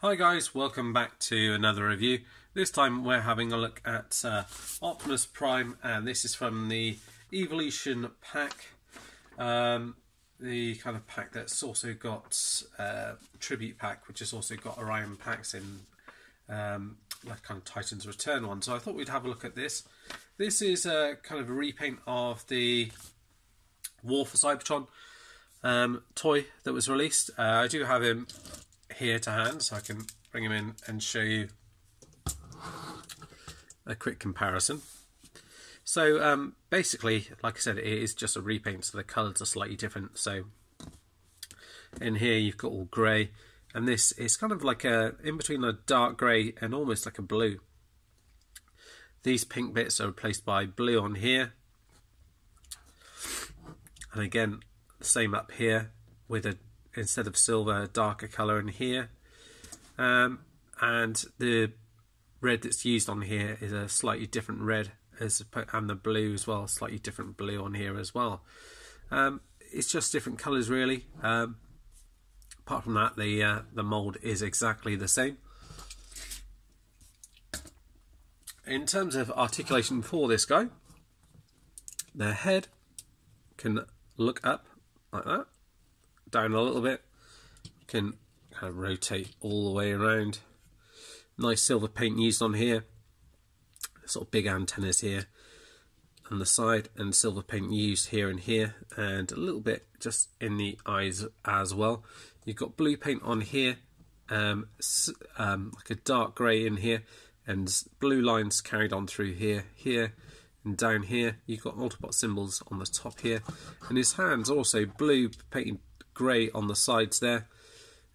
Hi guys, welcome back to another review. This time we're having a look at Optimus Prime, and this is from the Evolution pack. The kind of pack that's also got Tribute pack, which has also got Orion packs in like kind of Titans Return one. So I thought we'd have a look at this. This is kind of a repaint of the War for Cybertron toy that was released. I do have him here to hand, so I can bring him in and show you a quick comparison. So basically, like I said, it is just a repaint, so the colours are slightly different. So in here you've got all grey, and this is kind of like a in between a dark grey and almost like a blue. These pink bits are replaced by blue on here, and again the same up here with a instead of silver, a darker colour in here, and the red that's used on here is a slightly different red, and the blue as well, slightly different blue on here as well. It's just different colours really. Apart from that, the mould is exactly the same. In terms of articulation for this guy, the head can look up like that, down a little bit, can kind of rotate all the way around. Nice silver paint used on here, sort of big antennas here on the side, and silver paint used here and here, and a little bit just in the eyes as well. You've got blue paint on here, like a dark grey in here, and blue lines carried on through here, here, and down here. You've got Autobot symbols on the top here, and his hands also blue painted grey on the sides there,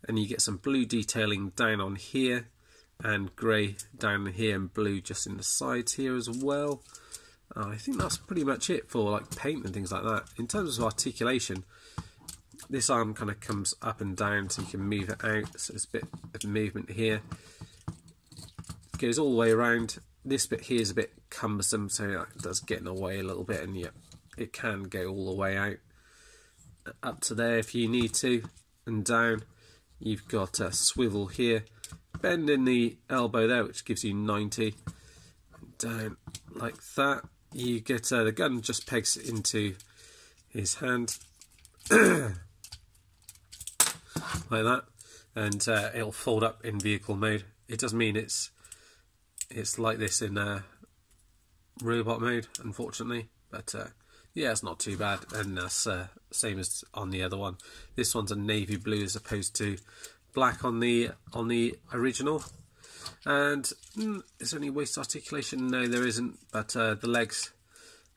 and you get some blue detailing down on here and grey down here and blue just in the sides here as well. I think that's pretty much it for like paint and things like that. In terms of articulation, this arm kind of comes up and down so you can move it out, so there's a bit of movement here. It goes all the way around. This bit here is a bit cumbersome, so it does get in the way a little bit, and yeah, it can go all the way out up to there if you need to, and down. You've got a swivel here, bend in the elbow there, which gives you 90, down like that. You get the gun just pegs into his hand like that, and it'll fold up in vehicle mode. It does mean it's like this in robot mode, unfortunately, but yeah, it's not too bad, and that's same as on the other one. This one's a navy blue as opposed to black on the original. And is there any waist articulation? No, there isn't. But the legs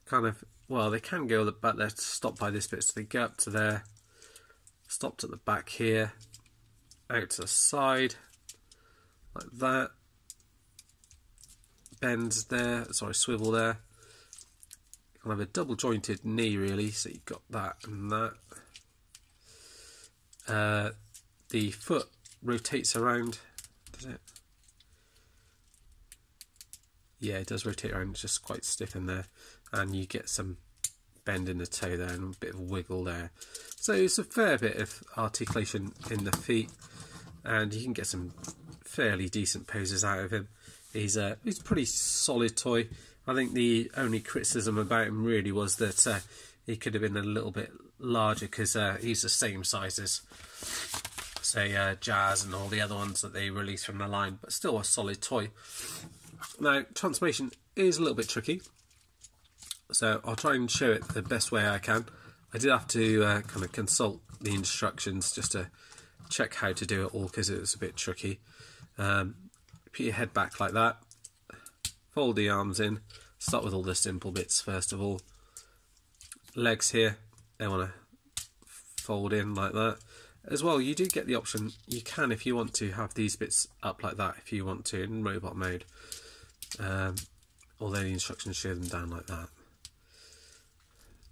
kind of, well, they can go, but they're stopped by this bit, so they go up to there, stopped at the back here, out to the side like that, bends there, sorry, swivel there. Kind of a double jointed knee really, so you've got that and that. The foot rotates around, does it? Yeah, it does rotate around, it's just quite stiff in there, and you get some bend in the toe there and a bit of wiggle there. So it's a fair bit of articulation in the feet, and you can get some fairly decent poses out of him. He's a pretty solid toy. I think the only criticism about him really was that he could have been a little bit larger, because he's the same size as, say, Jazz and all the other ones that they released from the line, but still a solid toy. Now, transformation is a little bit tricky, so I'll try and show it the best way I can. I did have to kind of consult the instructions just to check how to do it all, because it was a bit tricky. Put your head back like that, fold the arms in, start with all the simple bits first of all. Legs here, they want to fold in like that. As well, you do get the option, you can, if you want to, have these bits up like that if you want to in robot mode. Although the instructions show them down like that.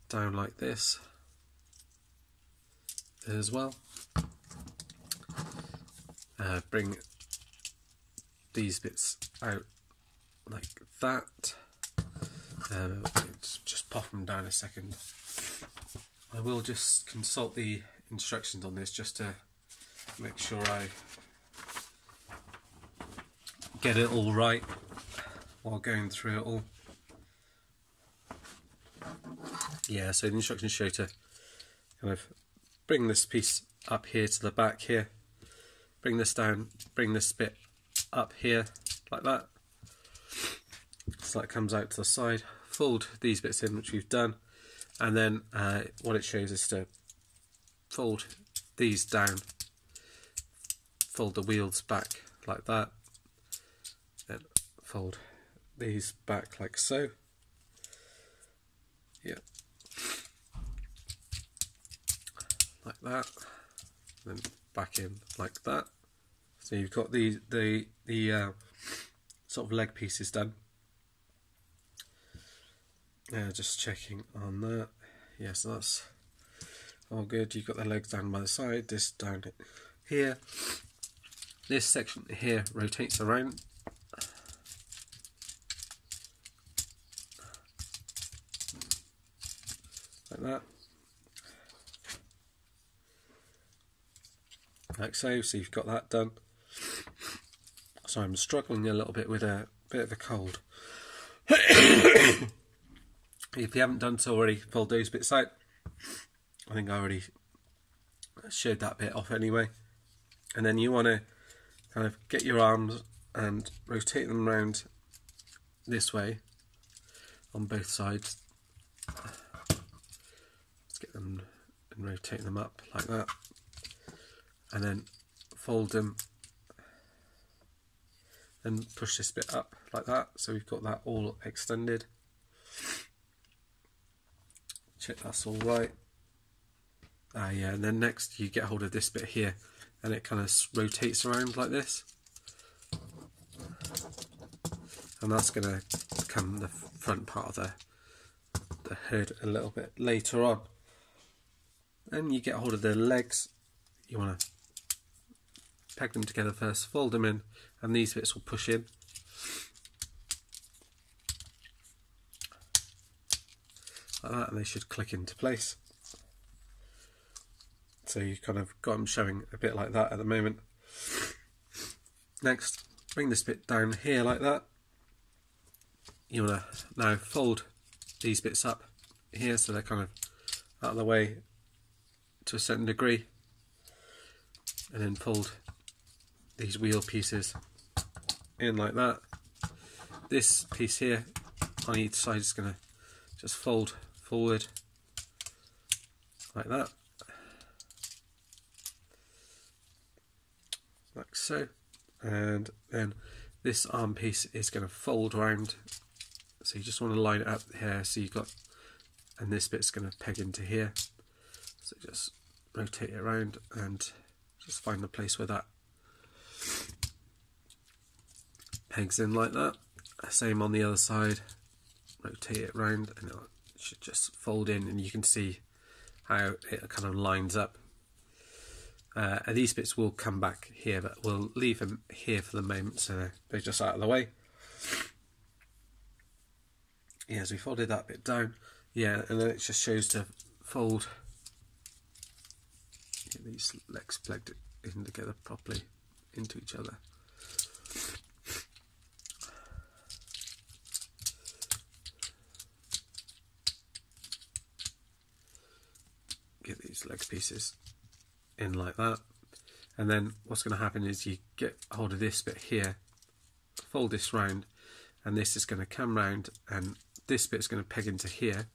Down like this as well. Bring these bits out like that. Just pop them down a second. I will just consult the instructions on this just to make sure I get it all right while going through it all. Yeah, so the instructions show to kind of bring this piece up here to the back here, bring this down, bring this bit up here like that, so that comes out to the side, fold these bits in, which we've done, and then what it shows is to fold these down, fold the wheels back like that, then fold these back like so. Yeah, like that, then back in like that. So you've got the sort of leg pieces done. Just checking on that. Yeah, so that's all good. You've got the legs down by the side, this down here. This section here rotates around. Like that. Like so. So you've got that done. So I'm struggling a little bit with a bit of a cold. If you haven't done so already, fold those bits out. I think I already showed that bit off anyway. And then you want to kind of get your arms and rotate them around this way on both sides. Let's get them and rotate them up like that. And then fold them and push this bit up like that. So we've got that all extended. Check that's all right. Yeah, and then next you get hold of this bit here and it kind of rotates around like this, and that's going to become the front part of the hood a little bit later on. Then you get hold of the legs. You want to peg them together first, fold them in, and these bits will push in. Like that, and they should click into place. So you've kind of got them showing a bit like that at the moment. Next, bring this bit down here like that. You want to now fold these bits up here so they're kind of out of the way to a certain degree, and then fold these wheel pieces in like that. This piece here on each side is going to just fold forward like that, like so, and then this arm piece is going to fold round, so you just want to line it up here, so you've got, and this bit's going to peg into here, so just rotate it around and just find the place where that pegs in like that. Same on the other side, rotate it round and it should just fold in, and you can see how it kind of lines up. And these bits will come back here, but we'll leave them here for the moment so they're just out of the way. Yeah, so we folded that bit down. Yeah, and then it just shows to fold. Get these legs plugged in together properly into each other. Get these leg pieces in like that, and then what's going to happen is you get hold of this bit here, fold this round, and this is going to come round, and this bit's going to peg into here.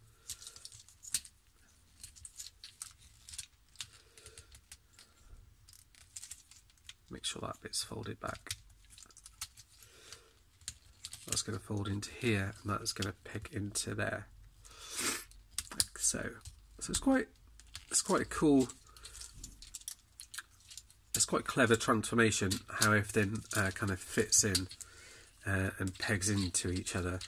Make sure that bit's folded back. That's going to fold into here, and that's going to peg into there, like so. So it's quite a cool, it's quite clever transformation how everything kind of fits in and pegs into each other.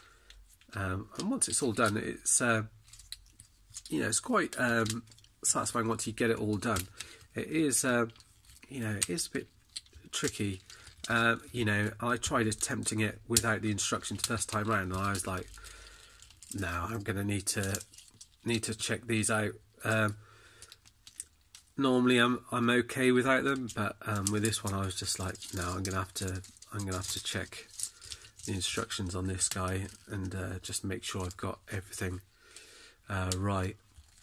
And once it's all done, it's you know, it's quite satisfying once you get it all done. It is you know, it is a bit tricky. You know, I tried attempting it without the instructions first time round, and I was like, no, I'm going to need to check these out. normally I'm okay without them, but with this one I was just like, no, I'm gonna have to check the instructions on this guy and just make sure I've got everything right.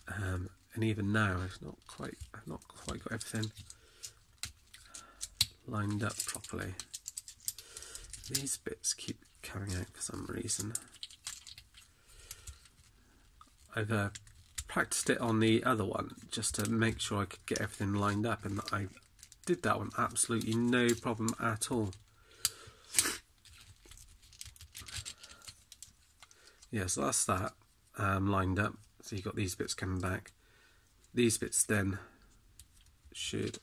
And even now I've not quite got everything lined up properly. These bits keep coming out for some reason. I've practiced it on the other one just to make sure I could get everything lined up, and I did that one absolutely no problem at all. Yeah, so that's that lined up. So you've got these bits coming back. These bits then should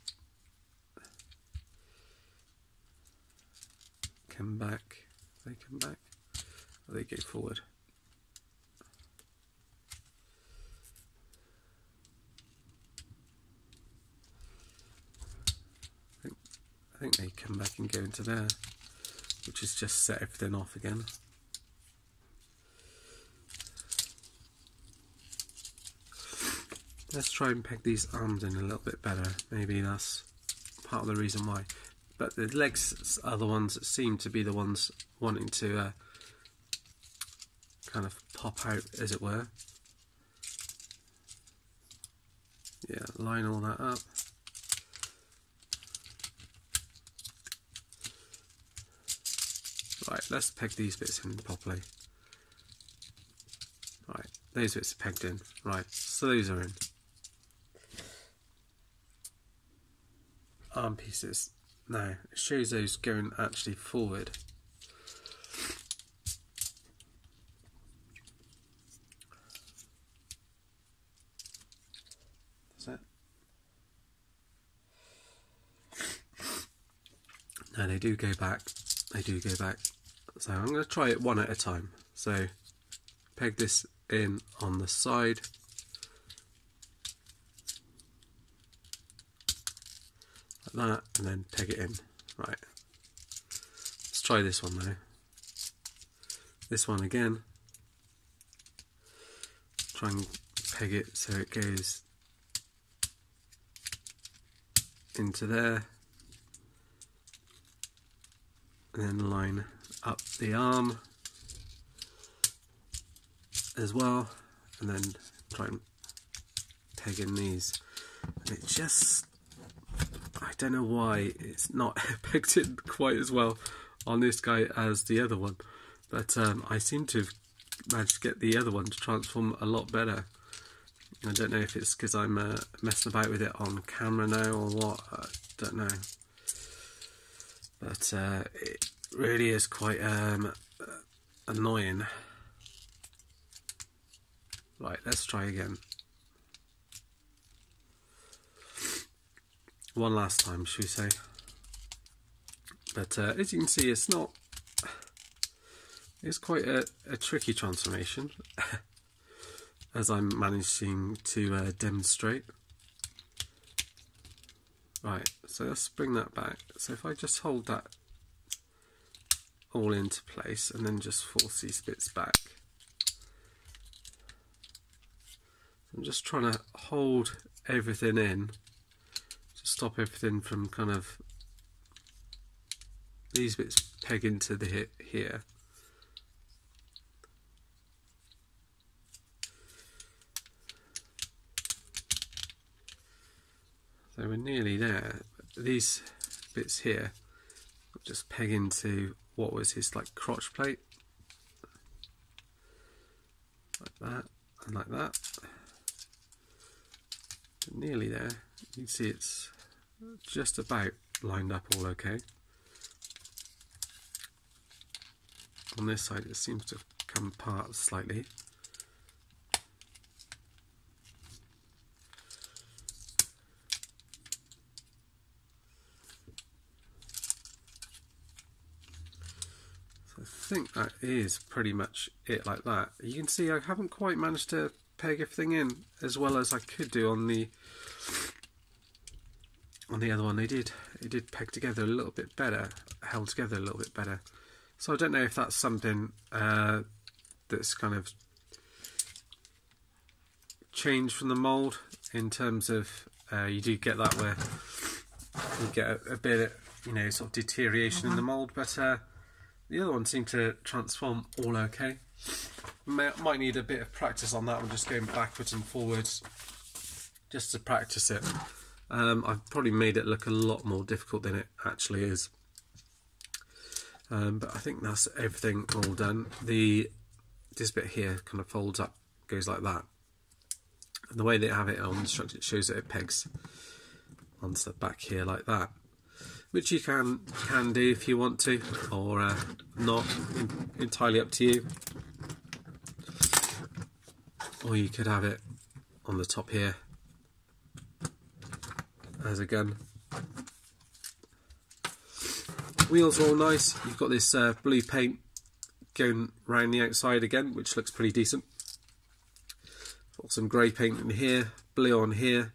come back. They come back, or they go forward. I think they come back and go into there, which is just set everything off again. Let's try and peg these arms in a little bit better. Maybe that's part of the reason why. But the legs are the ones that seem to be the ones wanting to kind of pop out, as it were. Yeah, line all that up. Right, let's peg these bits in properly. Right, those bits are pegged in. Right, so those are in. Arm pieces. Now, it shows those going actually forward. Is that? No, they do go back. They do go back. So I'm going to try it one at a time. So peg this in on the side. Like that, and then peg it in. Right. Let's try this one though. This one again. Try and peg it so it goes into there. And then line up the arm as well, and then try and peg in these. And it just, I don't know why it's not pegged in quite as well on this guy as the other one, but I seem to have managed to get the other one to transform a lot better. I don't know if it's because I'm messing about with it on camera now or what, I don't know. But it really is quite annoying. Right, let's try again. One last time, should we say. But as you can see, it's quite a tricky transformation, as I'm managing to demonstrate. Right, so let's bring that back. So if I just hold that all into place and then just force these bits back. I'm just trying to hold everything in to stop everything from kind of these bits peg into the hip here. So we're nearly there. These bits here just peg into what was his like crotch plate, like that and like that. Nearly there. You can see it's just about lined up all okay. On this side it seems to have come apart slightly. I think that is pretty much it like that. You can see I haven't quite managed to peg everything in as well as I could do on the other one. It did peg together a little bit better, held together a little bit better. So I don't know if that's something that's kind of changed from the mould in terms of You do get that where you get a bit of, you know, sort of deterioration in the mould, but the other one seemed to transform all okay. Might need a bit of practice on that one, just going backwards and forwards just to practice it. I've probably made it look a lot more difficult than it actually is. But I think that's everything all done. This bit here kind of folds up, goes like that. And the way they have it on the structure, it shows that it pegs onto the back here like that, which you can do if you want to, or not. Entirely up to you. Or you could have it on the top here as a gun. Wheels are all nice. You've got this blue paint going around the outside again, which looks pretty decent. Got some grey paint in here, blue on here,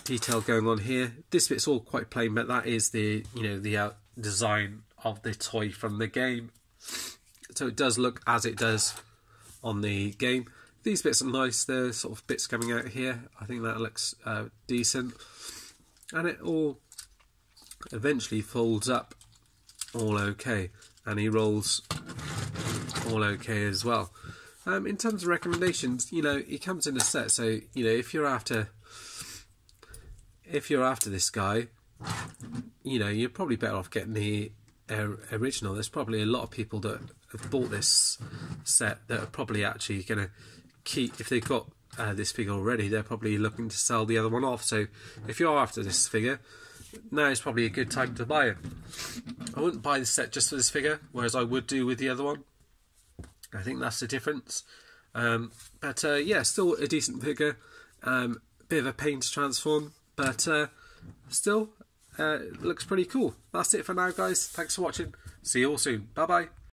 detail going on here. This bit's all quite plain, but that is the, you know, the design of the toy from the game. So it does look as it does on the game. These bits are nice. There's sort of bits coming out here. I think that looks decent. And it all eventually folds up all okay. And he rolls all okay as well. In terms of recommendations, you know, he comes in a set. So, you know, if you're after this guy, you know, you're probably better off getting the original. There's probably a lot of people that have bought this set that are probably actually going to keep, if they've got this figure already, they're probably looking to sell the other one off. So if you're after this figure, now is probably a good time to buy it. I wouldn't buy the set just for this figure, whereas I would do with the other one. I think that's the difference. But yeah, still a decent figure. Bit of a pain to transform, but still looks pretty cool. That's it for now, guys. Thanks for watching. See you all soon. Bye bye.